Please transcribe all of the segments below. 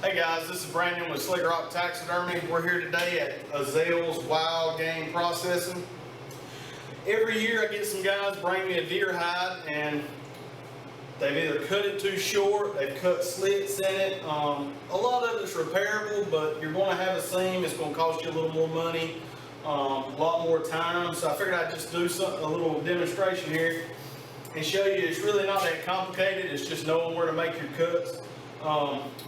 Hey guys, this is Brandon with Slick Rock Taxidermy. We're here today at Azale's Wild Game Processing. Every year I get some guys bring me a deer hide and they've either cut it too short, they've cut slits in it. A lot of it's repairable, but you're going to have a seam. It's going to cost you a little more money, a lot more time. So I figured I'd just do a little demonstration here and show you it's really not that complicated. It's just knowing where to make your cuts.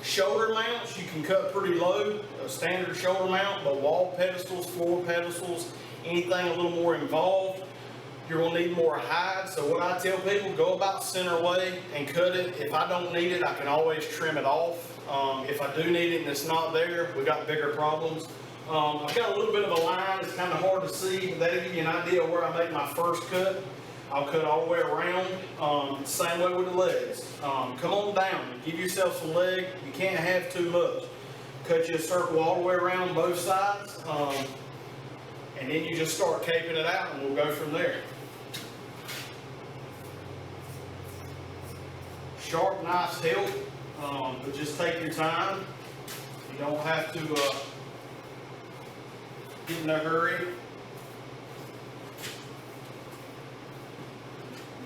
Shoulder mounts you can cut pretty low, a standard shoulder mount, but wall pedestals, floor pedestals, anything a little more involved, you're going to need more hide. So what I tell people, go about center way and cut it. If I don't need it, I can always trim it off. If I do need it and it's not there, we got bigger problems. I've got a little bit of a line, it's kind of hard to see, but that'll give you an idea of where I make my first cut. I'll cut all the way around, same way with the legs. Come on down, give yourself some leg, you can't have too much. Cut you a circle all the way around both sides, and then you just start caping it out and we'll go from there. Sharp knives help, but just take your time. You don't have to get in a hurry.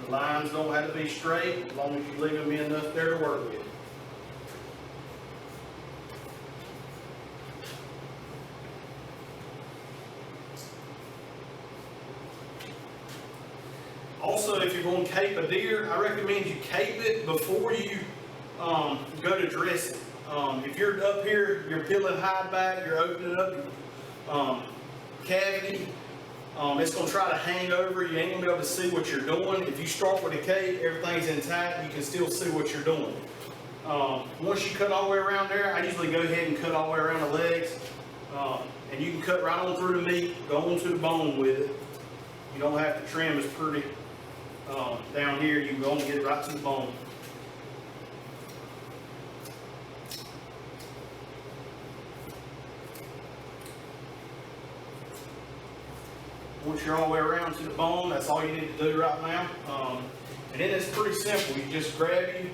The lines don't have to be straight, as long as you leave them in enough there to work with. Also, if you're going to cape a deer, I recommend you cape it before you go to dress it. If you're up here, you're peeling hide back, you're opening up your cavity, it's going to try to hang over. You ain't going to be able to see what you're doing. If you start with a cape, everything's intact, you can still see what you're doing. Once you cut all the way around there, I usually go ahead and cut all the way around the legs. And you can cut right on through the meat, go on to the bone with it. You don't have to trim as pretty down here. You can go and get it right to the bone. Once you're all the way around to the bone, that's all you need to do right now. And then it's pretty simple. You just grab you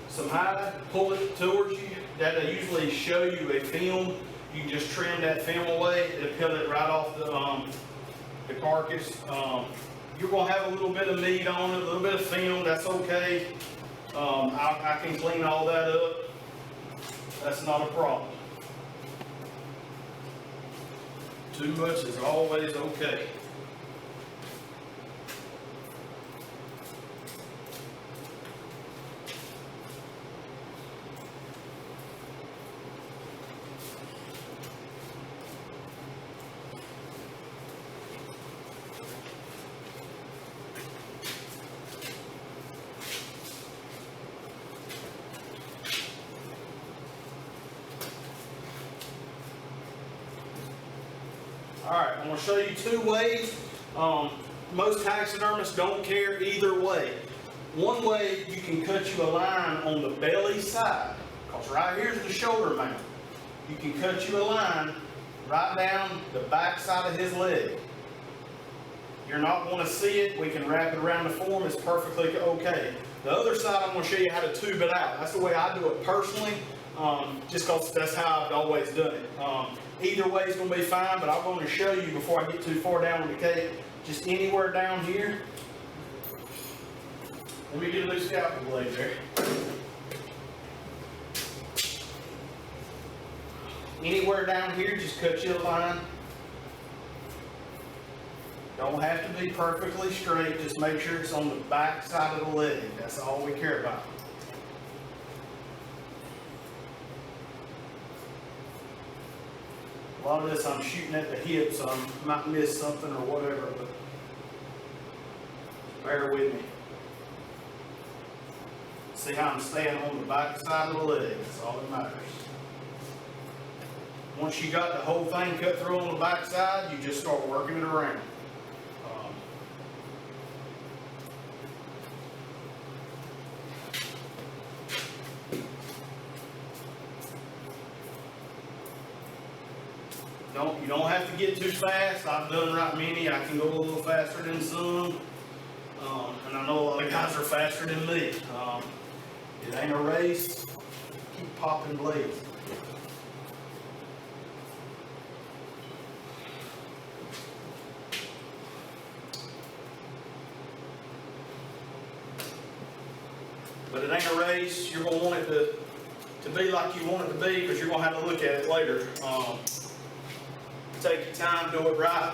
some hide, pull it towards you. That'll usually show you a film. You can just trim that film away. It'll peel it right off the carcass. You're going to have a little bit of meat on it, a little bit of film. That's okay. I can clean all that up. That's not a problem. Too much is always okay. Alright, I'm going to show you two ways. Most taxidermists don't care either way. One way, you can cut you a line on the belly side, because right here's the shoulder mount. You can cut you a line right down the back side of his leg. You're not going to see it. We can wrap it around the form. It's perfectly okay. The other side, I'm going to show you how to tube it out. That's the way I do it personally, just because that's how I've always done it. Either way is going to be fine, but I'm going to show you before I get too far down with the cape, just anywhere down here. Let me get a new scalpel blade there. Anywhere down here, just cut you a line. Don't have to be perfectly straight, just make sure it's on the back side of the leg. That's all we care about. A lot of this I'm shooting at the hip, so I might miss something or whatever, but bear with me. See how I'm staying on the back side of the leg, that's all that matters. Once you got the whole thing cut through on the back side, you just start working it around. You don't have to get too fast. I've done right many. I can go a little faster than some. And I know a lot of guys are faster than me. It ain't a race. Keep popping blades. it ain't a race. You're going to want it to be like you want it to be, because you're going to have to look at it later. Take your time, do it right,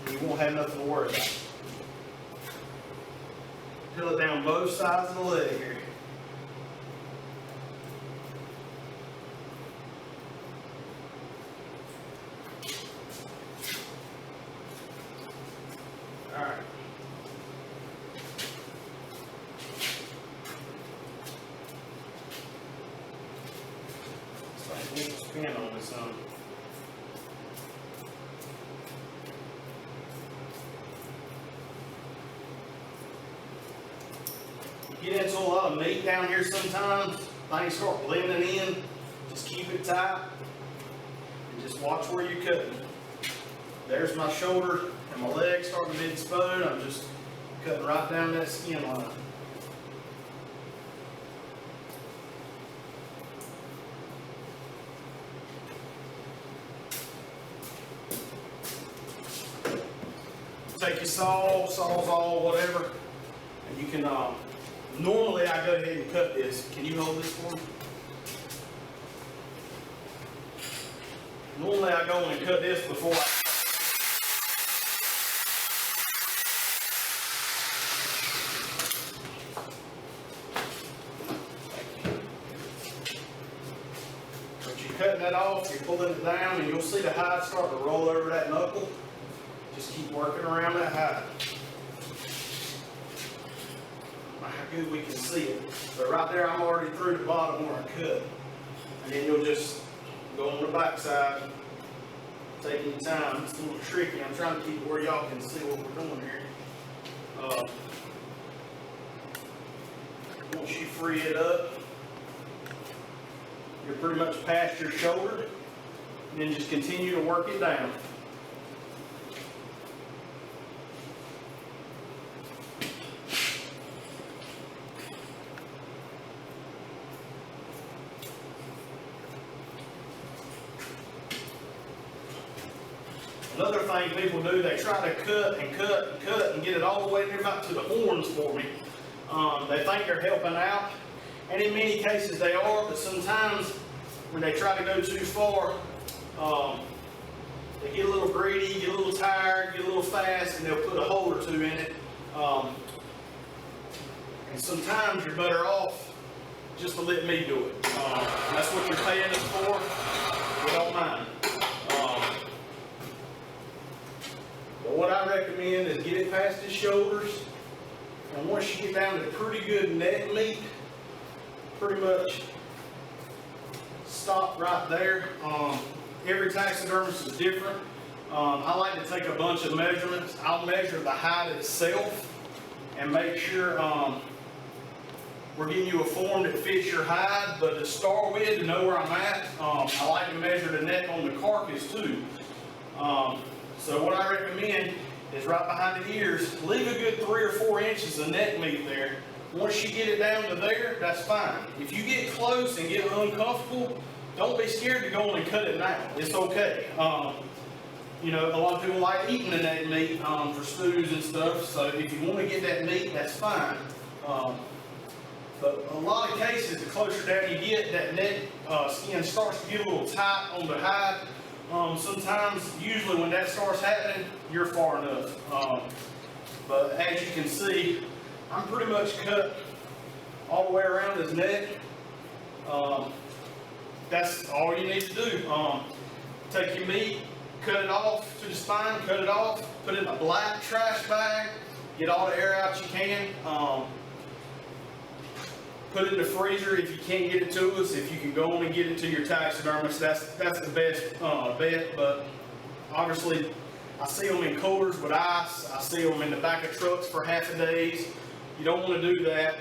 and you won't have nothing to worry about. Peel it down both sides of the leg here. Alright. So I need to spin on this some. You get into a lot of meat down here sometimes, things start blending in. Just keep it tight and just watch where you're cutting. There's my shoulder and my leg starting to be exposed. I'm just cutting right down that skin line. Take your sawzall, whatever, and you can, normally I go ahead and cut this. Can you hold this for me? Normally I go in and cut this before But you're cutting that off, you're pulling it down, and you'll see the hide start to roll over that knuckle. Just keep working around that hide. How good we can see it. So right there, I'm already through the bottom where I cut. And then you'll just go on the back side, taking your time. It's a little tricky. I'm trying to keep it where y'all can see what we're doing here. Once you free it up, you're pretty much past your shoulder. And then just continue to work it down. Another thing people do, they try to cut and cut and cut and get it all the way near about to the horns for me. They think they're helping out, and in many cases they are, but sometimes when they try to go too far, they get a little greedy, get a little tired, get a little fast, and they'll put a hole or two in it. And sometimes you're better off just to let me do it. That's what you're paying us for. We don't mind. But what I recommend is get it past his shoulders, and once you get down to pretty good neck meat, pretty much stop right there. Every taxidermist is different. I like to take a bunch of measurements. I'll measure the hide itself and make sure we're getting you a form that fits your hide, but to start with, to know where I'm at, I like to measure the neck on the carcass too. So what I recommend is right behind the ears, leave a good 3 or 4 inches of neck meat there. Once you get it down to there, that's fine. If you get close and get uncomfortable, don't be scared to go in and cut it now. It's okay. You know, a lot of people like eating the neck meat for stews and stuff, so if you want to get that meat, that's fine. But a lot of cases, the closer down you get, that neck skin starts to get a little tight on the hide. Sometimes, usually when that starts happening, you're far enough. But as you can see, I'm pretty much cut all the way around his neck. That's all you need to do. Take your meat, cut it off to the spine, cut it off, put it in a black trash bag, get all the air out you can. Put it in the freezer if you can't get it to us. If you can go on and get it to your taxidermist, that's the best bet. But obviously, I see them in coolers with ice. I see them in the back of trucks for half a days. You don't want to do that.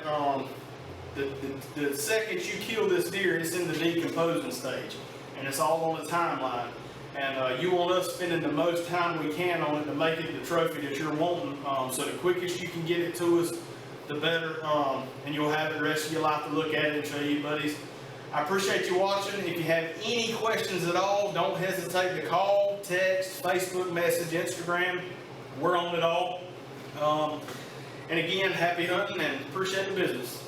The second you kill this deer, it's in the decomposing stage, and it's all on the timeline. And you want us spending the most time we can on it to make it the trophy that you're wanting. So the quickest you can get it to us, the better, and you'll have the rest of your life to look at it and show you buddies. I appreciate you watching. If you have any questions at all, don't hesitate to call, text, Facebook message, Instagram. We're on it all. And again, happy hunting and appreciate the business.